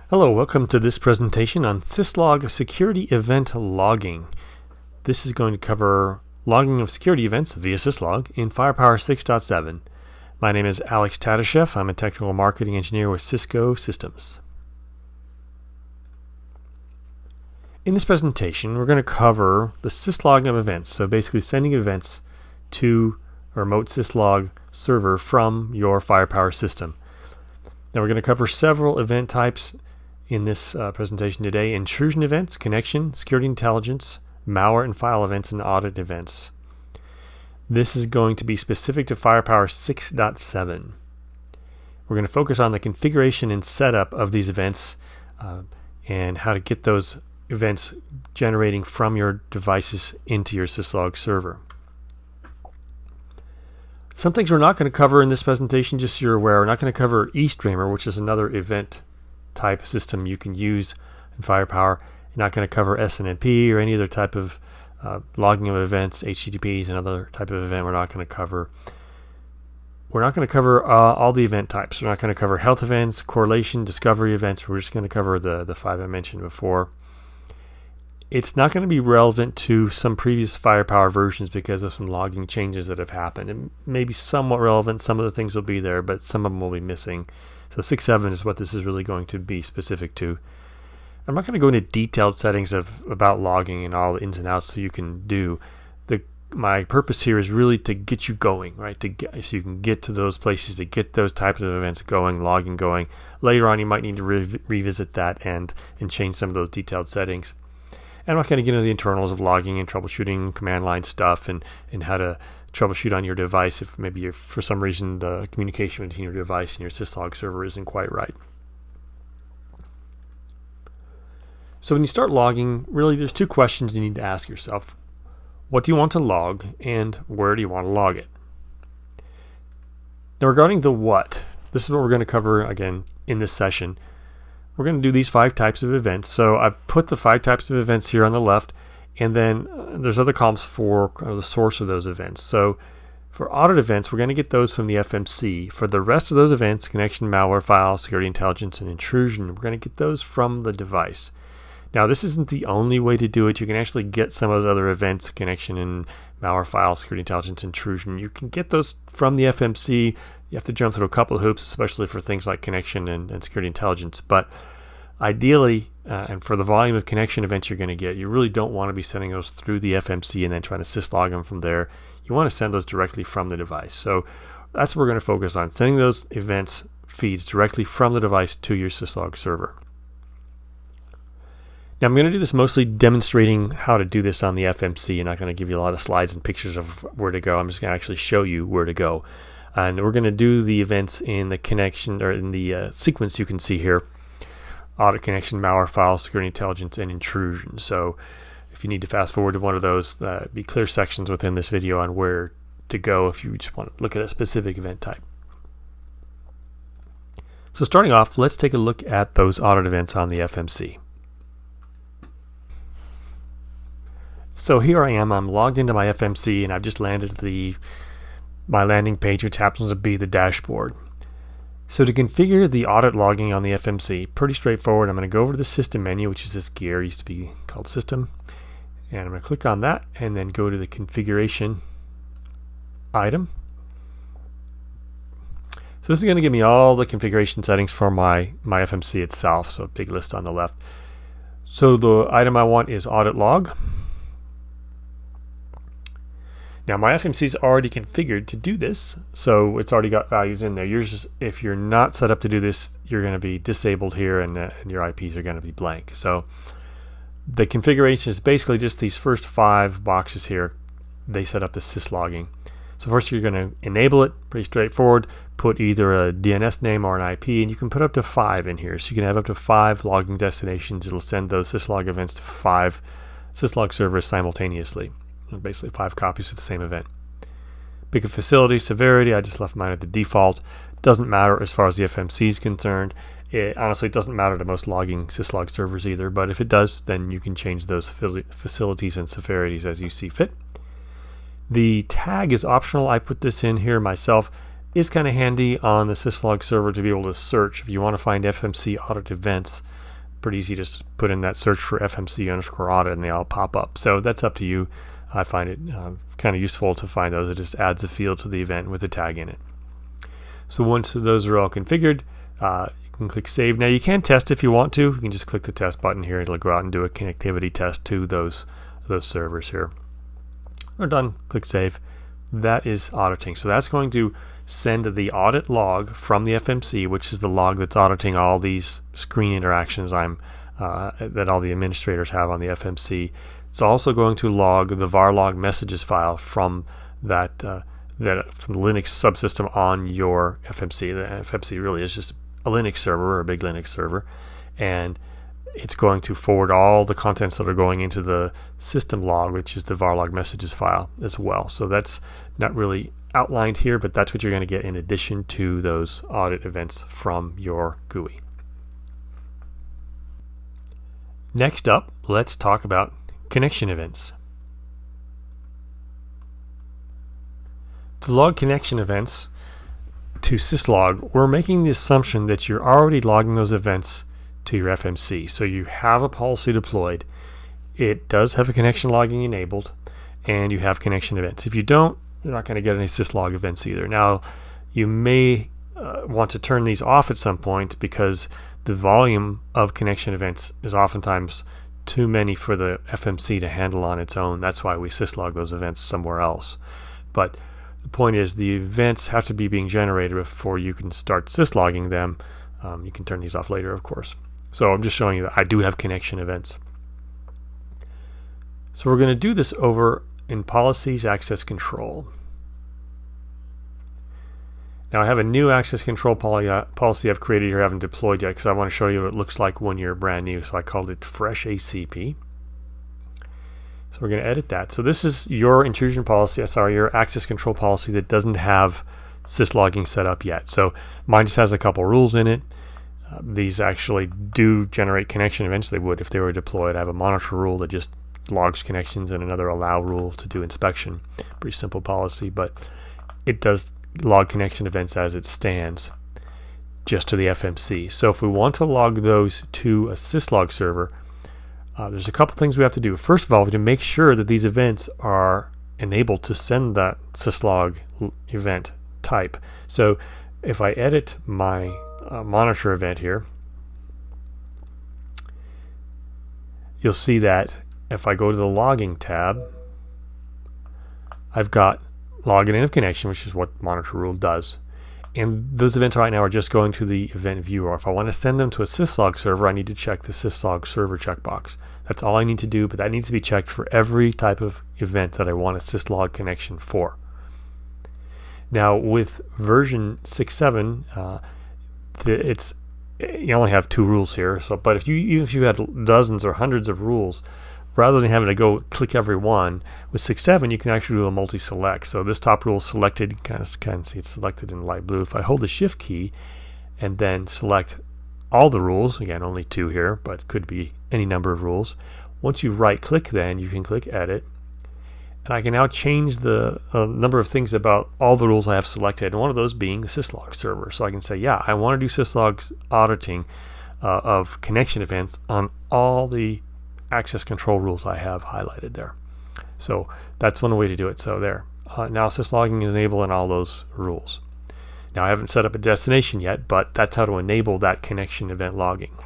Hello, welcome to this presentation on Syslog security event logging. This is going to cover logging of security events via Syslog in Firepower 6.7. My name is Alex Tadashev. I'm a technical marketing engineer with Cisco Systems. In this presentation, we're going to cover the Syslog of events. So basically sending events to a remote Syslog server from your Firepower system. Now we're going to cover several event types in this presentation today: intrusion events, connection, security intelligence, malware and file events, and audit events. This is going to be specific to Firepower 6.7. We're going to focus on the configuration and setup of these events and how to get those events generating from your devices into your Syslog server. Some things we're not going to cover in this presentation, just so you're aware. We're not going to cover eStreamer, which is another event type system you can use in Firepower. You're not going to cover SNMP or any other type of logging of events. HTTP is another type of event we're not going to cover. We're not going to cover all the event types. We're not going to cover health events, correlation, discovery events. We're just going to cover the five I mentioned before. It's not going to be relevant to some previous Firepower versions because of some logging changes that have happened. It may be somewhat relevant. Some of the things will be there, but some of them will be missing. So 6.7 is what this is really going to be specific to. I'm not going to go into detailed settings about logging and all the ins and outs so you can do. My purpose here is really to get you going, right? So you can get to those places, to get those types of events going, logging going. Later on, you might need to revisit that and change some of those detailed settings. And I'm not going to get into the internals of logging and troubleshooting, command line stuff, and how to troubleshoot on your device if maybe for some reason the communication between your device and your Syslog server isn't quite right. So when you start logging, really there's two questions you need to ask yourself. What do you want to log, and where do you want to log it? Now regarding the what, this is what we're going to cover again in this session. We're going to do these 5 types of events. So I've put the 5 types of events here on the left, and then there's other columns for the source of those events. So for audit events, we're going to get those from the FMC. For the rest of those events, connection, malware, file, security intelligence, and intrusion, we're going to get those from the device. Now this isn't the only way to do it. You can actually get some of the other events, connection and malware, file, security intelligence, intrusion. You can get those from the FMC. You have to jump through a couple of hoops, especially for things like connection and security intelligence. But ideally, and for the volume of connection events you're going to get, you really don't want to be sending those through the FMC and then trying to syslog them from there. You want to send those directly from the device. So that's what we're going to focus on, sending those events feeds directly from the device to your Syslog server. Now I'm going to do this mostly demonstrating how to do this on the FMC. I'm not going to give you a lot of slides and pictures of where to go. I'm just going to actually show you where to go. And we're going to do the events in the connection, or in the sequence you can see here: audit, connection, malware, file, security intelligence, and intrusion. So if you need to fast forward to one of those, be clear sections within this video on where to go if you just want to look at a specific event type. So starting off, let's take a look at those audit events on the FMC. So here I am, I'm logged into my FMC, and I've just landed at my landing page, which happens to be the dashboard. So to configure the audit logging on the FMC, pretty straightforward. I'm going to go over to the system menu, which is this gear, used to be called system, and I'm going to click on that and then go to the configuration item. So this is going to give me all the configuration settings for my FMC itself, so a big list on the left. So the item I want is audit log. Now my FMC is already configured to do this, so it's already got values in there. Yours, if you're not set up to do this, you're going to be disabled here, and your IPs are going to be blank. So the configuration is basically just these first 5 boxes here. They set up the syslogging. So first you're going to enable it, pretty straightforward. Put either a DNS name or an IP, and you can put up to 5 in here. So you can have up to 5 logging destinations. It'll send those syslog events to 5 syslog servers simultaneously. Basically 5 copies of the same event. Pick a facility, severity, I just left mine at the default. Doesn't matter as far as the FMC is concerned. It honestly doesn't matter to most logging syslog servers either, but if it does, then you can change those facilities and severities as you see fit. The tag is optional. I put this in here myself. is kind of handy on the Syslog server to be able to search. If you want to find FMC audit events, pretty easy, just put in that search for FMC_audit and they all pop up. So that's up to you. I find it kind of useful to find those. It just adds a field to the event with a tag in it. So once those are all configured, you can click Save. Now you can test if you want to. You can just click the test button here. It'll go out and do a connectivity test to those servers here. We're done. Click Save. That is auditing. So that's going to send the audit log from the FMC, which is the log that's auditing all these screen interactions that all the administrators have on the FMC. It's also going to log the var log messages file from from the Linux subsystem on your FMC. The FMC really is just a Linux server, or a big Linux server, and it's going to forward all the contents that are going into the system log, which is the var log messages file as well. So that's not really outlined here, but that's what you're going to get in addition to those audit events from your GUI. Next up, let's talk about connection events. To log connection events to Syslog, we're making the assumption that you're already logging those events to your FMC. So you have a policy deployed. It does have a connection logging enabled, and you have connection events. If you don't, you're not going to get any syslog events either. Now, you may want to turn these off at some point because the volume of connection events is oftentimes too many for the FMC to handle on its own. That's why we syslog those events somewhere else. But the point is, the events have to be being generated before you can start syslogging them. You can turn these off later, of course. So I'm just showing you that I do have connection events. So we're going to do this over in Policies, Access Control. Now I have a new access control policy I've created here. I haven't deployed yet because I want to show you what it looks like when you're brand new. So I called it Fresh ACP. So we're going to edit that. So this is your intrusion policy, your access control policy that doesn't have syslogging set up yet. So mine just has a couple rules in it. These actually do generate connection events. They would if they were deployed. I have a monitor rule that just logs connections and another allow rule to do inspection. Pretty simple policy, but it does log connection events as it stands just to the FMC. So if we want to log those to a Syslog server, there's a couple things we have to do. First of all, we have to make sure that these events are enabled to send that Syslog event type. So if I edit my monitor event here, you'll see that if I go to the logging tab, I've got login in of connection, which is what monitor rule does. And those events right now are just going to the event viewer. If I want to send them to a Syslog server, I need to check the Syslog server checkbox. That's all I need to do, but that needs to be checked for every type of event that I want a Syslog connection for. Now with version 6.7, you only have 2 rules here. So, but even if you had dozens or hundreds of rules, rather than having to go click every one, with 6.7 you can actually do a multi-select. So this top rule is selected. You can kind of see it's selected in light blue. If I hold the Shift key and then select all the rules, again only 2 here, but could be any number of rules. Once you right click, then you can click Edit, and I can now change the number of things about all the rules I have selected, and one of those being the Syslog server. So I can say, yeah, I want to do Syslog auditing of connection events on all the access control rules I have highlighted there. So that's one way to do it. So there. Now syslogging is enabled in all those rules. Now I haven't set up a destination yet, but that's how to enable that connection event logging.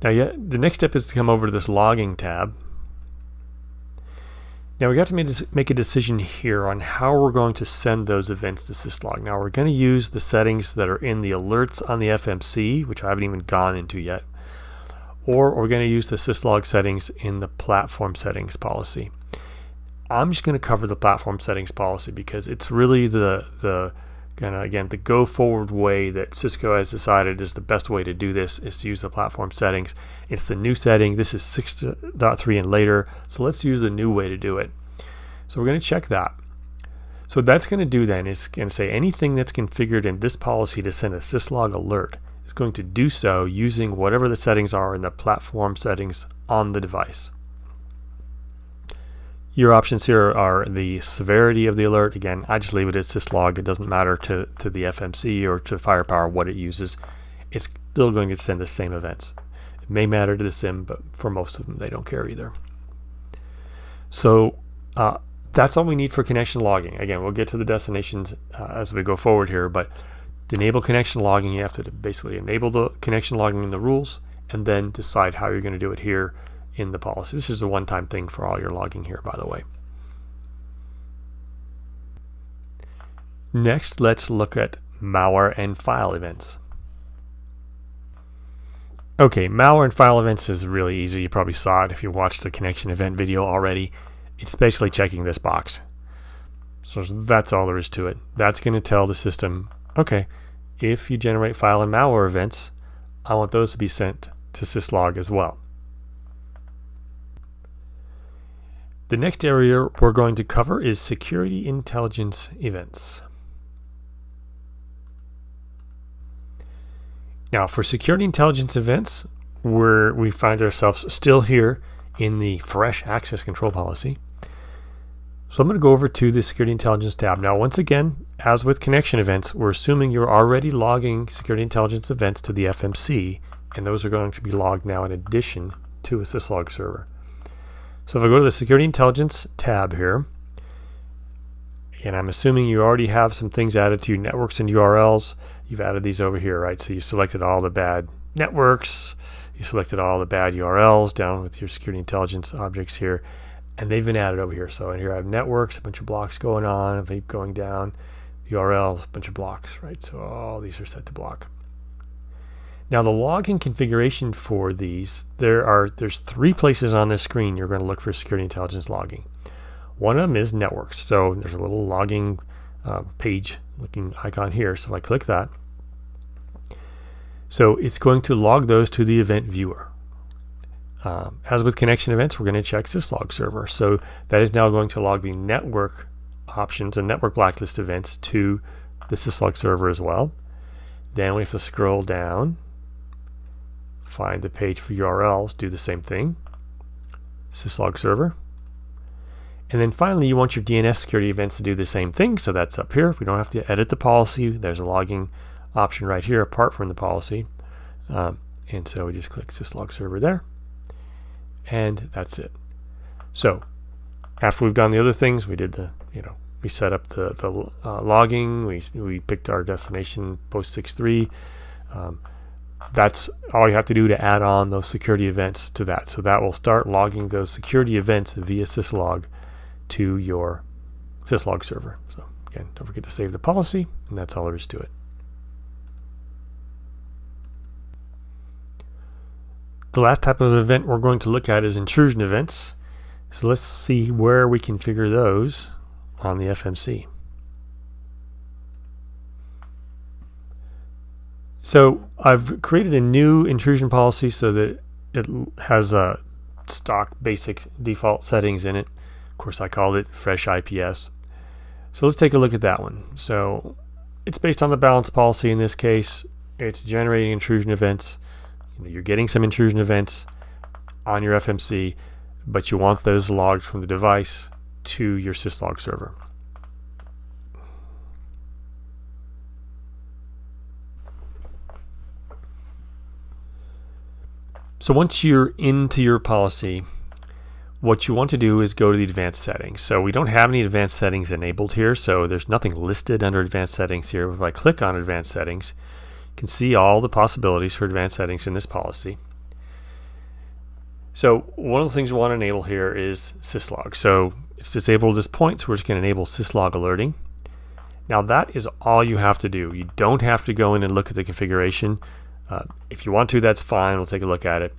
Now the next step is to come over to this logging tab. Now we have to make a decision here on how we're going to send those events to Syslog. Now we're going to use the settings that are in the alerts on the FMC, which I haven't even gone into yet, or we're going to use the Syslog settings in the platform settings policy. I'm just going to cover the platform settings policy because it's really the go forward way that Cisco has decided is the best way to do this, is to use the platform settings. It's the new setting. This is 6.3 and later, so let's use the new way to do it. So we're going to check that. So what that's going to do then is going to say anything that's configured in this policy to send a syslog alert is going to do so using whatever the settings are in the platform settings on the device. Your options here are the severity of the alert. Again, I just leave it at Syslog. It doesn't matter to the FMC or to Firepower what it uses. It's still going to send the same events. It may matter to the SIM, but for most of them, they don't care either. So that's all we need for connection logging. Again, we'll get to the destinations as we go forward here, but to enable connection logging, you have to basically enable the connection logging in the rules and then decide how you're going to do it here in the policy. This is a one-time thing for all your logging here, by the way. Next, let's look at malware and file events. Okay, malware and file events is really easy. You probably saw it if you watched the connection event video already. It's basically checking this box. So that's all there is to it. That's going to tell the system, okay, if you generate file and malware events, I want those to be sent to Syslog as well. The next area we're going to cover is security intelligence events. Now, for security intelligence events, we find ourselves still here in the fresh access control policy. So I'm going to go over to the security intelligence tab. Now, once again, as with connection events, we're assuming you're already logging security intelligence events to the FMC, and those are going to be logged now in addition to a Syslog server. So if I go to the security intelligence tab here, and I'm assuming you already have some things added to your networks and URLs, you've added these over here, right? So you selected all the bad networks, you selected all the bad URLs down with your security intelligence objects here, and they've been added over here. So in here I have networks, a bunch of blocks going on, if I keep going down, URLs, a bunch of blocks, right? So all these are set to block. Now the logging configuration for these, there's 3 places on this screen you're going to look for security intelligence logging. One of them is networks. So there's a little logging page looking icon here. So if I click that, so it's going to log those to the event viewer. As with connection events, we're going to check Syslog server. So that is now going to log the network options and network blacklist events to the Syslog server as well. Then we have to scroll down, find the page for URLs, do the same thing, Syslog server. And then finally, you want your DNS security events to do the same thing. So that's up here. We don't have to edit the policy. There's a logging option right here apart from the policy. And so we just click Syslog server there. And that's it. So after we've done the other things, we did the, we set up the logging. We picked our destination post 6.3. That's all you have to do to add on those security events to that. So that will start logging those security events via Syslog to your Syslog server. So again, don't forget to save the policy, and that's all there is to it. The last type of event we're going to look at is intrusion events. So let's see where we configure those on the FMC. So I've created a new intrusion policy so that it has a stock basic default settings in it. Of course, I called it fresh IPS. So let's take a look at that one. So it's based on the balance policy in this case. It's generating intrusion events. You're getting some intrusion events on your FMC, but you want those logged from the device to your Syslog server. So once you're into your policy, what you want to do is go to the advanced settings. So we don't have any advanced settings enabled here, so there's nothing listed under advanced settings here. If I click on advanced settings, you can see all the possibilities for advanced settings in this policy. So one of the things we want to enable here is Syslog. So it's disabled at this point, so we're just going to enable Syslog alerting. Now that is all you have to do. You don't have to go in and look at the configuration. If you want to, that's fine. We'll take a look at it.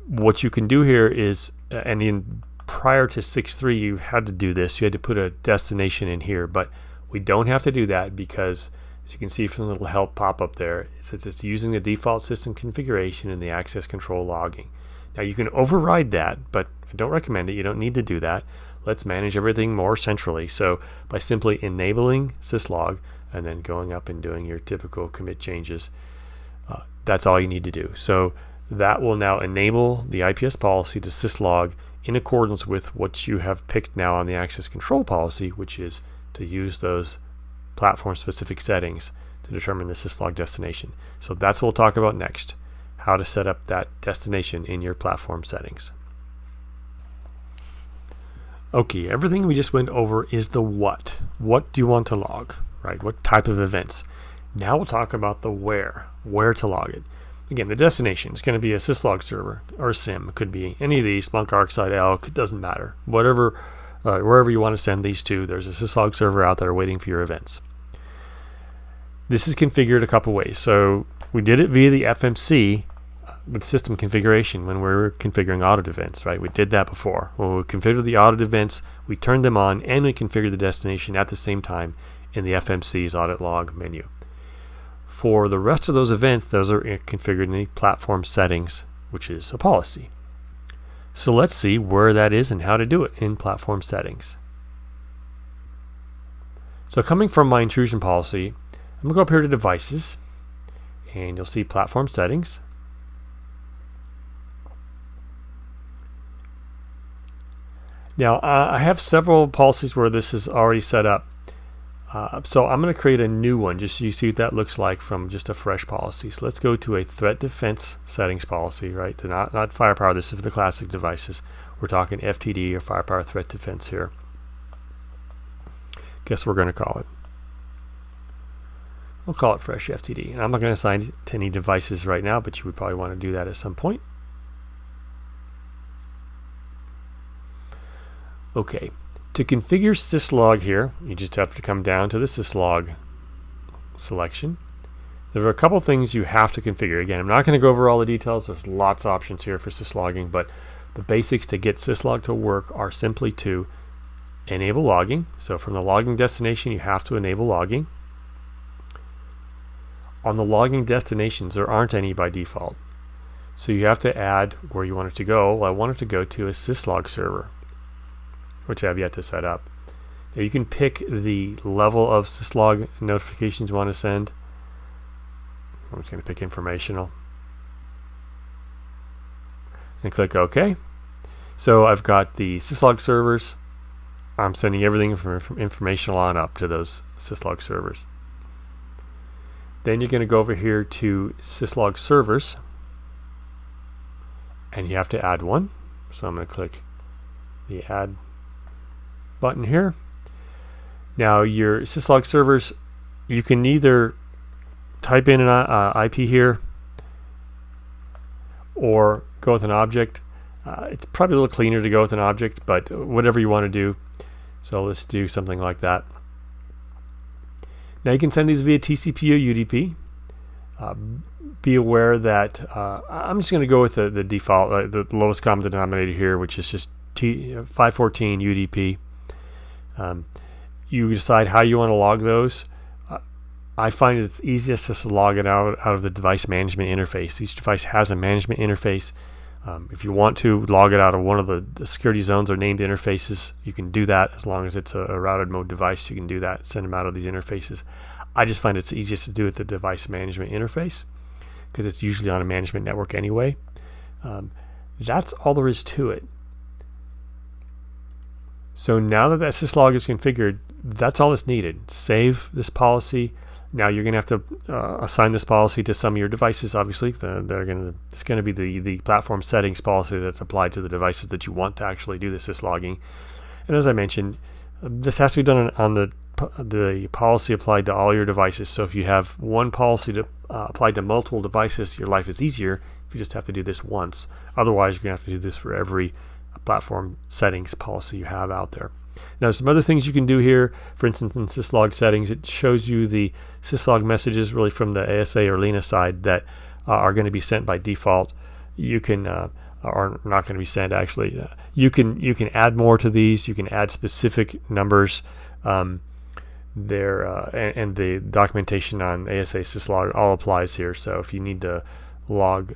What you can do here is, prior to 6.3, you had to do this. You had to put a destination in here, but we don't have to do that because, as you can see from the little help pop-up there, it says it's using the default system configuration and the access control logging. Now you can override that, but I don't recommend it. You don't need to do that. Let's manage everything more centrally. So by simply enabling Syslog and then going up and doing your typical commit changes, that's all you need to do. So that will now enable the IPS policy to Syslog in accordance with what you have picked now on the access control policy, which is to use those platform-specific settings to determine the syslog destination. So that's what we'll talk about next, how to set up that destination in your platform settings. Okay, everything we just went over is the what. What do you want to log, right? What type of events? Now we'll talk about the where to log it. Again, the destination is going to be a syslog server or a SIM. It could be any of these, Splunk, ArcSight, Elk, it doesn't matter. Whatever, wherever you want to send these to, there's a syslog server out there waiting for your events. This is configured a couple ways. So we did it via the FMC with system configuration when we were configuring audit events, right? We did that before. When we configured the audit events, we turned them on and we configured the destination at the same time in the FMC's audit log menu. For the rest of those events, those are configured in the platform settings, which is a policy. So let's see where that is and how to do it in platform settings. So coming from my intrusion policy, I'm going to go up here to devices, and you'll see platform settings. Now, I have several policies where this is already set up. So I'm going to create a new one just so you see what that looks like from just a fresh policy. So let's go to a threat defense settings policy, right? To not firepower. This is for the classic devices. We're talking FTD or firepower threat defense here. Guess we're going to call it. We'll call it fresh FTD. And I'm not going to assign it to any devices right now, but you would probably want to do that at some point. Okay. To configure syslog here, you just have to come down to the syslog selection. There are a couple things you have to configure. Again, I'm not going to go over all the details. There's lots of options here for syslogging, but the basics to get syslog to work are simply to enable logging. So from the logging destination, you have to enable logging. On the logging destinations, there aren't any by default. So you have to add where you want it to go. Well, I want it to go to a syslog server, which I have yet to set up. Now you can pick the level of syslog notifications you want to send. I'm just going to pick informational and click OK. So I've got the syslog servers. I'm sending everything from informational on up to those syslog servers. Then you're going to go over here to syslog servers, and you have to add one. So I'm going to click the add button here. Now your syslog servers, you can either type in an IP here or go with an object. It's probably a little cleaner to go with an object, but whatever you want to do. So let's do something like that. Now you can send these via TCP or UDP. Be aware that I'm just going to go with the default, the lowest common denominator here, which is just 514 UDP. You decide how you want to log those. I find it's easiest just to log it out of the device management interface. Each device has a management interface. If you want to log it out of one of the security zones or named interfaces, you can do that. As long as it's a routed mode device, you can do that, send them out of these interfaces. I just find it's easiest to do with the device management interface because it's usually on a management network anyway. That's all there is to it. So now that syslog is configured, that's all that's needed. Save this policy. Now you're going to have to assign this policy to some of your devices. Obviously, it's going to be the platform settings policy that's applied to the devices that you want to actually do the syslogging. And as I mentioned, this has to be done on the policy applied to all your devices. So if you have one policy applied to multiple devices, your life is easier if you just have to do this once. Otherwise, you're going to have to do this for every platform settings policy you have out there. Now, some other things you can do here, for instance, in syslog settings, it shows you the syslog messages really from the ASA or Lena side that are going to be sent by default. You can, are not going to be sent actually. You can add more to these. You can add specific numbers. And the documentation on ASA syslog all applies here. So if you need to log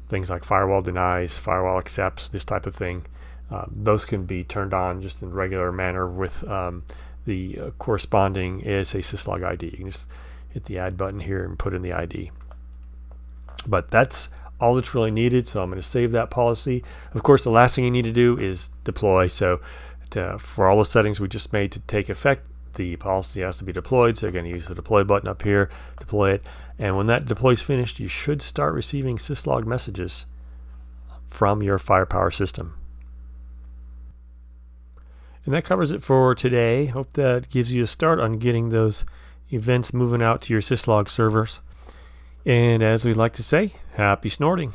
things like firewall denies, firewall accepts, this type of thing, those can be turned on just in regular manner with the corresponding ASA syslog ID. You can just hit the add button here and put in the ID. But that's all that's really needed, so I'm going to save that policy. Of course, the last thing you need to do is deploy. So for all the settings we just made to take effect, the policy has to be deployed. So you're going to use the deploy button up here, deploy it, and when that deploy's finished, you should start receiving syslog messages from your firepower system. And that covers it for today. Hope that gives you a start on getting those events moving out to your syslog servers. And as we like to say, happy snorting.